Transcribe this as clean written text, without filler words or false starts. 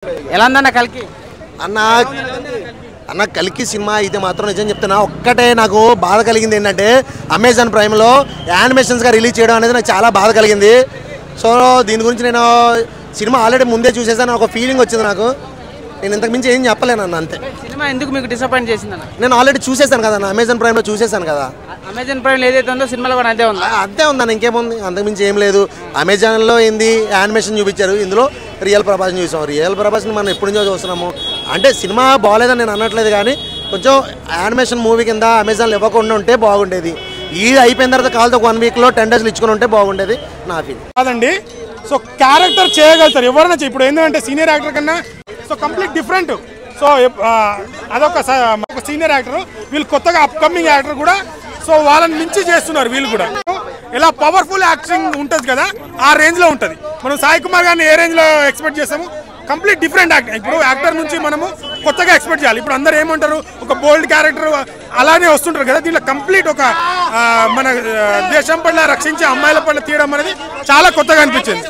ఎలా ఉందన్న కల్కి అన్న అన్న కల్కి సినిమా ఇది మాత్రం నిజం చెప్తున్నా. ఒక్కటే నాకు బాధ కలిగింది ఏంటంటే అమెజాన్ ప్రైమ్లో యానిమేషన్స్గా రిలీజ్ చేయడం అనేది నాకు చాలా బాధ కలిగింది. సో దీని గురించి నేను సినిమా ఆల్రెడీ ముందే చూసేసాను, ఒక ఫీలింగ్ వచ్చింది నాకు. నేను ఇంతకు మించి ఏం చెప్పలేను అన్న. అంతే. సినిమా ఎందుకు మీకు డిసప్పాయింట్ చేసిందన్న? నేను ఆల్రెడీ చూసేసాను కదా అన్న, అమెజాన్ ప్రైమ్లో చూసేసాను కదా. అమెజాన్ ప్రైమ్ ఏదైతే ఉందో సినిమాలో కూడా అదే ఉంది. అంతే ఉందన్న, ఇంకేముంది, అంతకుమించి ఏం లేదు. అమెజాన్లో ఏంది యానిమేషన్ చూపించారు, ఇందులో రియల్ ప్రభాస్ని చూసాం. రియల్ ప్రభాస్ని మనం ఎప్పటి నుంచో చూస్తున్నాము. అంటే సినిమా బాగాలేదని నేను అనట్లేదు, కానీ కొంచెం యానిమేషన్ మూవీ కింద అమెజాన్లో ఇవ్వకుండా ఉంటే బాగుండేది. ఇది అయిపోయిన తర్వాత కాల్తో 1 వీక్లో 10 డేస్లు ఇచ్చుకుని ఉంటే బాగుండేది నా ఫీల్. కాదండి, సో క్యారెక్టర్ చేయగలుగుతారు ఎవరైనా. ఇప్పుడు ఏంటంటే సీనియర్ యాక్టర్ కన్నా సో కంప్లీట్ డిఫరెంట్. సో అదొక సీనియర్ యాక్టర్, వీళ్ళు కొత్తగా అప్కమింగ్ యాక్టర్ కూడా. సో వాళ్ళని మించి చేస్తున్నారు వీళ్ళు కూడా. ఇలా పవర్ఫుల్ యాక్టింగ్ ఉంటుంది కదా, ఆ రేంజ్లో ఉంటుంది. మనం సాయి కుమార్ గారిని ఏ రేంజ్లో ఎక్స్పెక్ట్ చేస్తాము, కంప్లీట్ డిఫరెంట్ యాక్టర్. ఇప్పుడు యాక్టర్ నుంచి మనము కొత్తగా ఎక్స్పెక్ట్ చేయాలి. ఇప్పుడు అందరూ ఏమంటారు, ఒక బోల్డ్ క్యారెక్టర్ అలానే వస్తుంటారు కదా. దీంట్లో కంప్లీట్ ఒక మన దేశం పట్ల రక్షించే అమ్మాయిల పట్ల తీయడం అనేది చాలా కొత్తగా అనిపించింది.